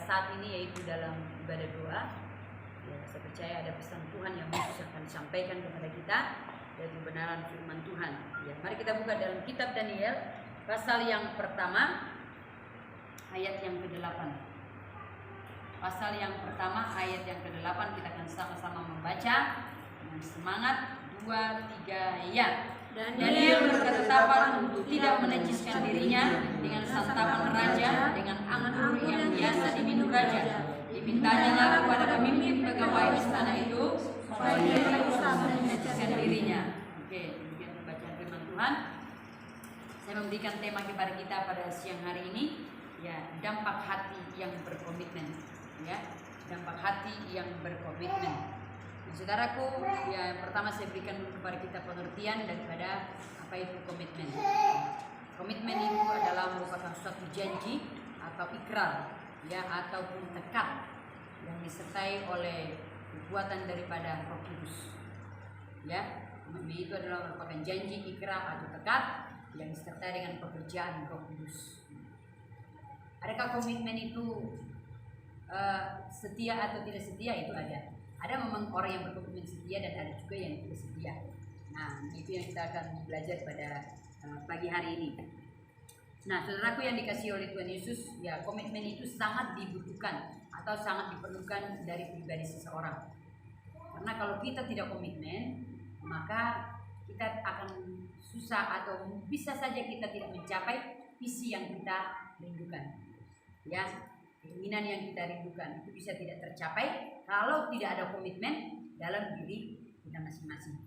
saat ini yaitu dalam ibadah doa. Ya, saya percaya ada pesan Tuhan yang Yesus akan disampaikan kepada kita, yaitu kebenaran firman Tuhan. Ya, mari kita buka dalam kitab Daniel pasal yang pertama ayat yang ke-8. Pasal yang pertama ayat yang ke-8 kita akan sama-sama membaca dengan semangat. 2, 3, ya. Daniel berketetapan untuk tidak menajiskan dirinya dengan santapan raja, dengan anggur yang biasa diminum raja. Dipintanya kepada pemimpin pegawai istana itu supaya dia tidak bisa menajiskan dirinya. Oke, demikian pembacaan firman Tuhan. Saya memberikan tema kepada kita pada siang hari ini, ya, dampak hati yang berkomitmen. Ya, dampak hati yang berkomitmen. Saudaraku, ya, yang pertama saya berikan kepada kita pengertian daripada apa itu komitmen. Komitmen itu adalah merupakan suatu janji atau ikrar, ya, ataupun tekad yang disertai oleh kekuatan daripada Roh Kudus. Ya, komitmen itu adalah merupakan janji, ikrar atau tekad yang disertai dengan pekerjaan Roh Kudus. Adakah komitmen itu setia atau tidak setia? Itu ada. Ada memang orang yang berkomitmen setia dan ada juga yang tidak setia. Nah, itu yang kita akan belajar pada pagi hari ini. Nah, saudaraku yang dikasihi oleh Tuhan Yesus, ya, komitmen itu sangat dibutuhkan atau sangat diperlukan dari pribadi seseorang. Karena kalau kita tidak komitmen, maka kita akan susah atau bisa saja kita tidak mencapai visi yang kita rindukan. Ya, keinginan yang kita rindukan itu bisa tidak tercapai kalau tidak ada komitmen dalam diri kita masing-masing.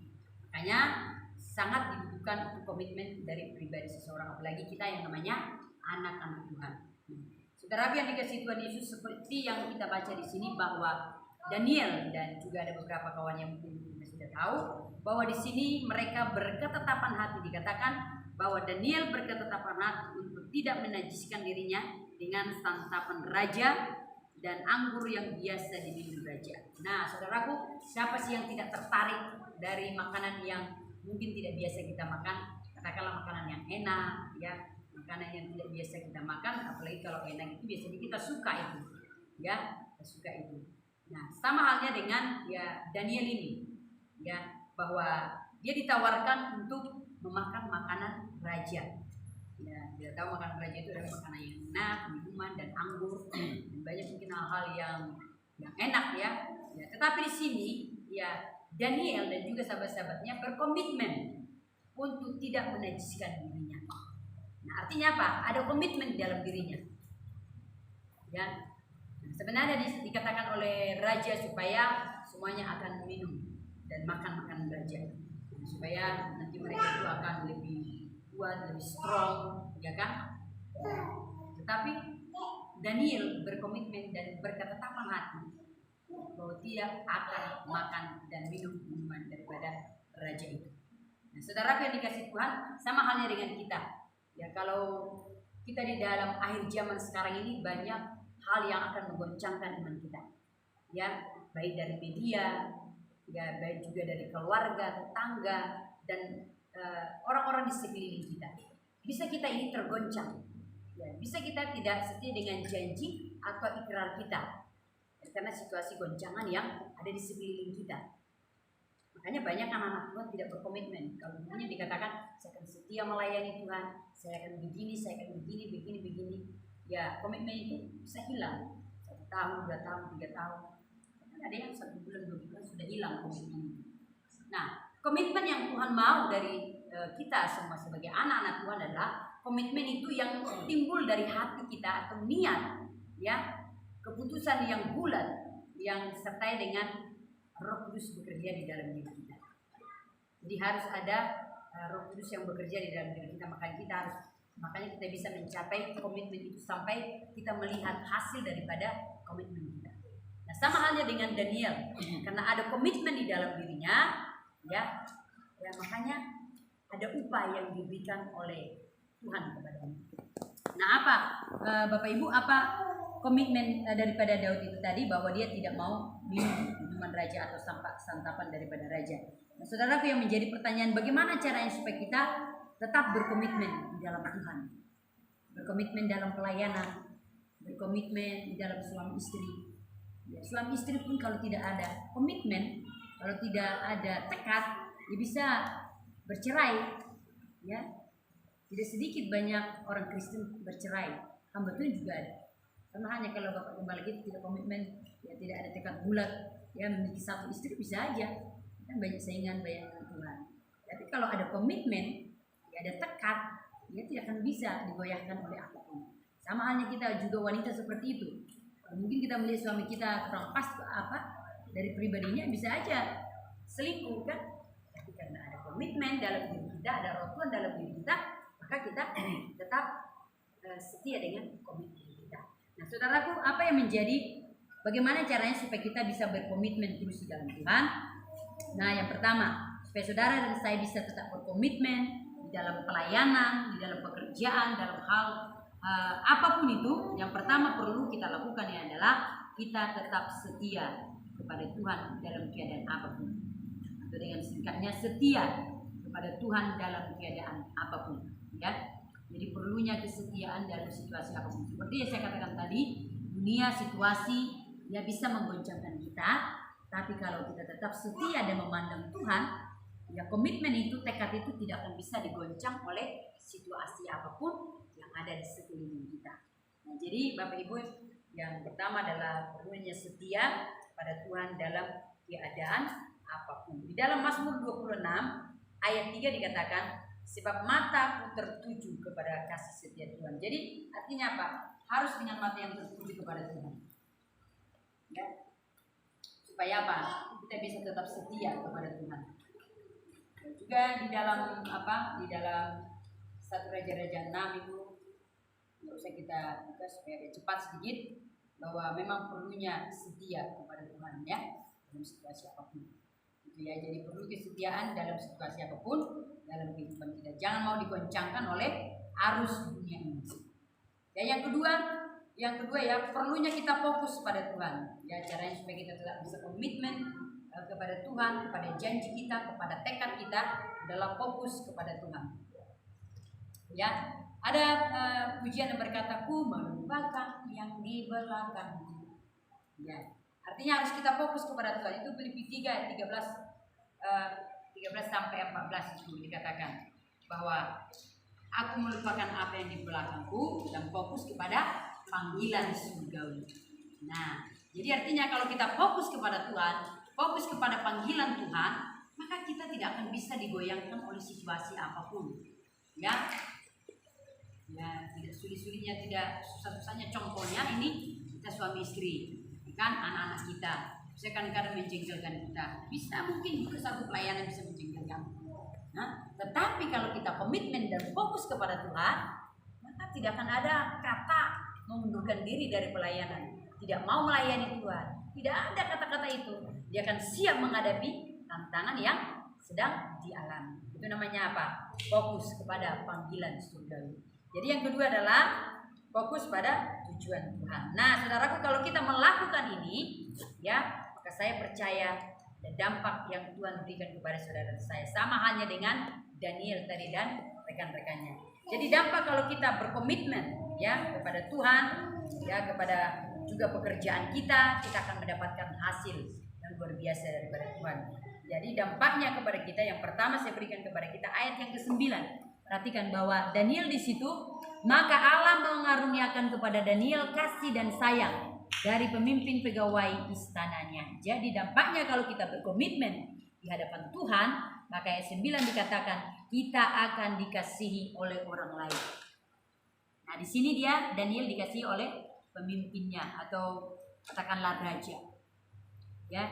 Makanya sangat dibutuhkan untuk komitmen dari pribadi seseorang, apalagi kita yang namanya anak-anak Tuhan. Saudara yang dikasihi Tuhan Yesus, seperti yang kita baca di sini bahwa Daniel dan juga ada beberapa kawan yang mungkin kita sudah tahu bahwa di sini mereka berketetapan hati. Dikatakan bahwa Daniel berketetapan hati untuk tidak menajiskan dirinya dengan santapan raja dan anggur yang biasa diminum raja. Nah, saudaraku, siapa sih yang tidak tertarik dari makanan yang mungkin tidak biasa kita makan? Katakanlah makanan yang enak, ya, makanan yang tidak biasa kita makan, apalagi kalau enak itu biasanya kita suka itu, ya, kita suka itu. Nah, sama halnya dengan, ya, Daniel ini, ya, bahwa dia ditawarkan untuk memakan makanan raja. Ya, kita tahu makanan raja itu adalah makanan yang enak, minuman dan anggur, dan banyak mungkin hal-hal yang enak, ya. Ya, tetapi di sini, ya, Daniel dan juga sahabat-sahabatnya berkomitmen untuk tidak menajiskan dirinya. Nah, artinya apa? Ada komitmen di dalam dirinya. Ya, nah, sebenarnya dikatakan oleh raja supaya semuanya akan minum dan makan makanan raja, nah, supaya nanti mereka itu akan lebih kuat, lebih strong, ya kan? Tetapi Daniel berkomitmen dan berketetapan hati bahwa tidak akan makan dan minum minuman daripada raja itu. Nah, saudara yang dikasihi Tuhan, sama halnya dengan kita. Ya, kalau kita di dalam akhir zaman sekarang ini banyak hal yang akan menggoncangkan iman kita. Ya, baik dari media, ya, baik juga dari keluarga, tetangga, dan orang-orang di sekeliling kita. Bisa kita ini tergoncang, ya, bisa kita tidak setia dengan janji atau ikrar kita karena situasi goncangan yang ada di sekeliling kita. Makanya banyak anak-anak Tuhan tidak berkomitmen. Kalau hanya dikatakan saya akan setia melayani Tuhan, saya akan begini, saya akan begini, ya, komitmen itu bisa hilang 1 tahun, 2 tahun, 3 tahun. Ada yang 1 bulan, 2 bulan sudah hilang komitmen. Nah, komitmen yang Tuhan mau dari kita semua sebagai anak-anak Tuhan adalah komitmen itu yang timbul dari hati kita atau niat, ya, keputusan yang bulat yang disertai dengan Roh Kudus bekerja di dalam diri kita. Jadi harus ada Roh Kudus yang bekerja di dalam diri kita, makanya kita bisa mencapai komitmen itu sampai kita melihat hasil daripada komitmen kita. Nah, sama halnya dengan Daniel, karena ada komitmen di dalam dirinya, ya, makanya ada upah yang diberikan oleh Tuhan kepadanya. Nah, apa Bapak Ibu, apa komitmen daripada Daud itu tadi, bahwa dia tidak mau minum minuman raja atau santapan daripada raja. Nah, saudaraku yang menjadi pertanyaan, bagaimana caranya supaya kita tetap berkomitmen di dalam Tuhan, berkomitmen dalam pelayanan, berkomitmen di dalam suami istri. Ya, suami istri pun kalau tidak ada komitmen, kalau tidak ada tekad, ya bisa bercerai. Ya, tidak sedikit banyak orang Kristen bercerai. Hamba Tuhan juga ada. Karena hanya kalau bapak kembali lagi tidak komitmen, ya tidak ada tekad bulat, ya memiliki satu istri bisa aja. Kan banyak saingan, banyak Tuhan. Tapi kalau ada komitmen, ya ada tekad, dia tidak akan bisa digoyahkan oleh apapun. Sama halnya kita juga wanita seperti itu. Mungkin kita melihat suami kita kurang pas dari pribadinya, bisa aja selingkuh kan. Tapi karena ada komitmen dalam diri kita, ada roh Tuhan dalam diri kita, maka kita tetap setia dengan komitmen kita. Nah, saudaraku, apa yang bagaimana caranya supaya kita bisa berkomitmen terus di dalam Tuhan? Nah, yang pertama, supaya saudara dan saya bisa tetap berkomitmen di dalam pelayanan, di dalam pekerjaan, dalam hal apapun itu, yang pertama perlu kita lakukan adalah kita tetap setia kepada Tuhan dalam keadaan apapun. Atau dengan singkatnya, setia kepada Tuhan dalam keadaan apapun. Ya, jadi perlunya kesetiaan dalam situasi apapun. Seperti yang saya katakan tadi, dunia situasi ya bisa menggoncangkan kita, tapi kalau kita tetap setia dan memandang Tuhan, ya komitmen itu, tekad itu tidak akan bisa digoncang oleh situasi apapun yang ada di sekeliling kita. Nah, jadi Bapak Ibu, yang pertama adalah perlunya setia pada Tuhan dalam keadaan apapun. Di dalam Mazmur 26 ayat 3 dikatakan, sebab mataku tertuju kepada kasih setia Tuhan. Jadi artinya apa? Harus dengan mata yang tertuju kepada Tuhan. Ya. Supaya apa? Kita bisa tetap setia kepada Tuhan. Dan juga di dalam Di dalam 1 Raja-Raja 6 itu, nggak usah kita buka supaya agak cepat sedikit, bahwa memang perlunya setia kepada Tuhan ya dalam situasi apapun. Gitu ya. Jadi perlu kesetiaan dalam situasi apapun dalam kehidupan kita. Jangan mau digoncangkan oleh arus dunia ini. Ya, yang kedua ya, perlunya kita fokus pada Tuhan. Ya, caranya supaya kita tetap bisa komitmen kepada Tuhan, kepada janji kita, kepada tekad kita adalah fokus kepada Tuhan. Ya, ada pujian yang berkata, ku melupakan yang di belakang. Ya, artinya harus kita fokus kepada Tuhan. Itu Filipi 3 13 sampai 14 itu dikatakan bahwa aku melupakan apa yang di belakangku dan fokus kepada panggilan surgawi. Nah, jadi artinya kalau kita fokus kepada Tuhan, fokus kepada panggilan Tuhan, maka kita tidak akan bisa digoyangkan oleh situasi apapun. Ya, tidak sulit-sulitnya, tidak susah-susahnya. Contohnya ini kita suami istri, kan anak-anak kita, bisa kadang-kadang menjengkelkan kita. Bisa mungkin juga satu pelayanan bisa menjengkelkan. Nah, tetapi kalau kita komitmen dan fokus kepada Tuhan, maka tidak akan ada kata mengundurkan diri dari pelayanan, tidak mau melayani Tuhan. Tidak ada kata-kata itu. Dia akan siap menghadapi tantangan yang sedang dialami. Itu namanya apa? Fokus kepada panggilan surgawi. Jadi yang kedua adalah fokus pada tujuan Tuhan. Nah, saudaraku, kalau kita melakukan ini, ya, maka saya percaya dan dampak yang Tuhan berikan kepada saudara saya sama halnya dengan Daniel tadi dan rekan-rekannya. Jadi dampak kalau kita berkomitmen ya kepada Tuhan, ya kepada juga pekerjaan kita akan mendapatkan hasil yang luar biasa daripada Tuhan. Jadi dampaknya kepada kita, yang pertama saya berikan kepada kita ayat yang ke-9. Perhatikan bahwa Daniel di situ, maka Allah mengaruniakan kepada Daniel kasih dan sayang dari pemimpin pegawai istananya. Jadi dampaknya kalau kita berkomitmen di hadapan Tuhan, maka ayat 9 dikatakan kita akan dikasihi oleh orang lain. Nah, di sini Daniel dikasihi oleh pemimpinnya atau katakanlah raja. Ya.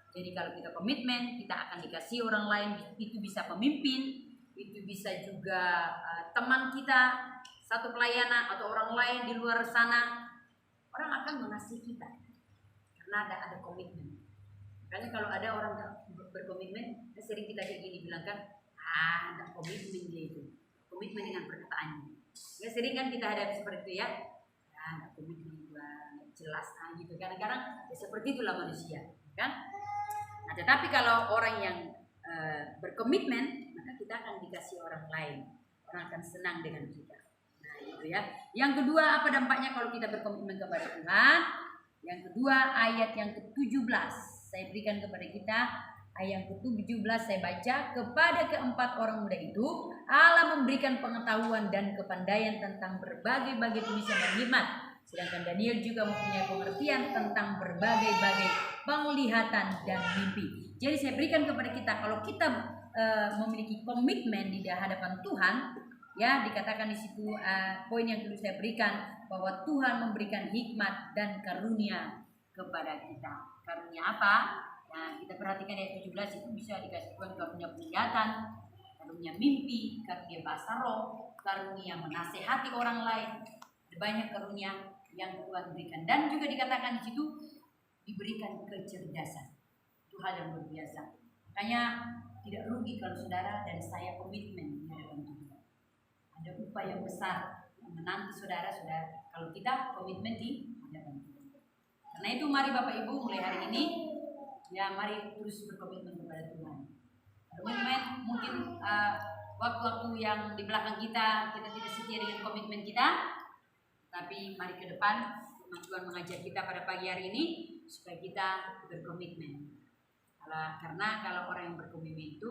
Jadi kalau kita komitmen, kita akan dikasihi orang lain. Itu bisa pemimpin, itu bisa juga teman kita, satu pelayanan atau orang lain di luar sana. Orang akan mengasihi kita karena ada komitmen. Makanya kalau ada orang berkomitmen, sering kita kayak gini bilang kan, ada komitmen dia itu, komitmen dengan perkataannya. Ya sering kan kita hadapi seperti itu ya, ada komitmen gua jelas gitu. Kadang-kadang ya seperti itulah manusia, kan? Nah, tetapi kalau orang yang berkomitmen, maka kita akan dikasih orang lain, orang akan senang dengan kita. Nah, gitu ya. Yang kedua, apa dampaknya kalau kita berkomitmen kepada Tuhan? Yang kedua, ayat yang ke-17 saya berikan kepada kita. Ayat yang ke-17 saya baca, kepada keempat orang muda itu Allah memberikan pengetahuan dan kepandaian tentang berbagai-bagai tulisan dan hikmat. Sedangkan Daniel juga mempunyai pengertian tentang berbagai-bagai penglihatan dan mimpi. Jadi saya berikan kepada kita, kalau kita memiliki komitmen di hadapan Tuhan, ya dikatakan di situ poin yang dulu saya berikan, bahwa Tuhan memberikan hikmat dan karunia kepada kita. Karunia apa? Nah, kita perhatikan ayat 17 itu bisa dikasih Tuhan karunia penglihatan, karunia mimpi, karunia bahasa roh, karunia menasehati orang lain. Ada banyak karunia yang Tuhan berikan, dan juga dikatakan di situ diberikan kecerdasan. Itu hal yang luar biasa. Makanya tidak rugi kalau saudara dan saya komitmen di hadapan Tuhan. Ada upaya yang besar yang menanti saudara-saudara kalau kita komitmen di hadapan Tuhan. Karena itu mari Bapak Ibu mulai hari ini, ya mari terus berkomitmen kepada Tuhan. Komitmen mungkin waktu-waktu yang di belakang kita tidak setia dengan komitmen kita, tapi mari ke depan Tuhan mengajar kita pada pagi hari ini supaya kita berkomitmen. Karena kalau orang yang berkomitmen itu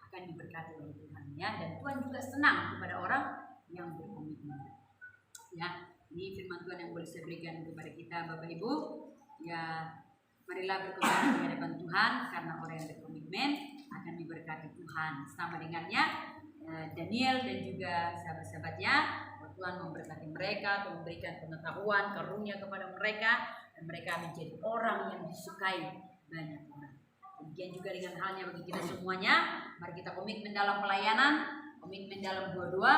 akan diberkati oleh Tuhan, ya, dan Tuhan juga senang kepada orang yang berkomitmen. Ya, ini firman Tuhan yang boleh saya berikan kepada kita Bapak Ibu. Ya, marilah berkomitmen di hadapan Tuhan, karena orang yang berkomitmen akan diberkati Tuhan. Sama dengannya Daniel dan juga sahabat-sahabatnya, Tuhan memberkati mereka, memberikan pengetahuan, karunia kepada mereka, dan mereka menjadi orang yang disukai banyak orang. Demikian juga dengan halnya bagi kita semuanya, mari kita komitmen dalam pelayanan, komitmen dalam doa-doa,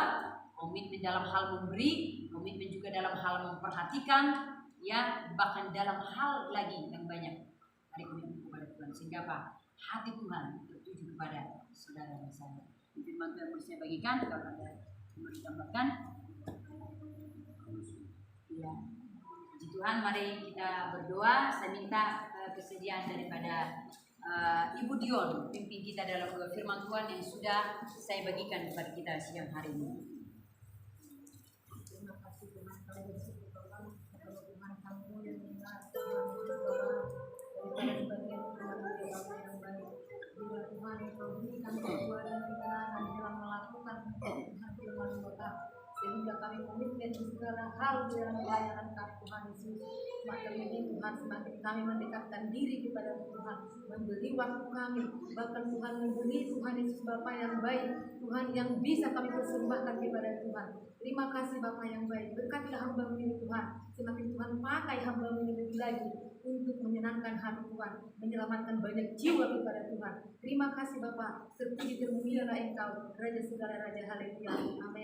komitmen dalam hal memberi, komitmen juga dalam hal memperhatikan, ya, bahkan dalam hal lagi yang banyak. Mari komitmen kepada Tuhan, sehingga apa? Hati Tuhan tertuju kepada saudara dan saya. Firman Tuhan yang saya bagikan, kalau ada yang mau ditambahkan, ya. Puji Tuhan, mari kita berdoa. Saya minta kesediaan daripada Ibu Dion, pimpin kita dalam firman Tuhan yang sudah saya bagikan kepada kita siang hari ini. Terima kasih Tuhan, kami bersyukur Tuhan kepada Tuhan kamu yang daripada sebagian Tuhan yang baik. Bila Tuhan engkau berikan kekuatan keterangan dalam melakukan Tuhan firman Tuhan, sehingga kami komitmen di segala hal dalam pelayanan Tuhan Yesus. Semakin ini Tuhan, semakin kami mendekatkan diri kepada Tuhan, memberi waktu kami, bahkan Tuhan memberi Tuhan Yesus Bapa yang baik, Tuhan yang bisa kami persembahkan kepada Tuhan. Terima kasih Bapa yang baik, berkatilah hamba-Mu ini Tuhan, semakin Tuhan pakai hamba-Mu ini lebih lagi untuk menyenangkan hati Tuhan, menyelamatkan banyak jiwa kepada Tuhan. Terima kasih Bapa, terpuji termulialah Engkau, Raja segala Raja, haleluya, amin.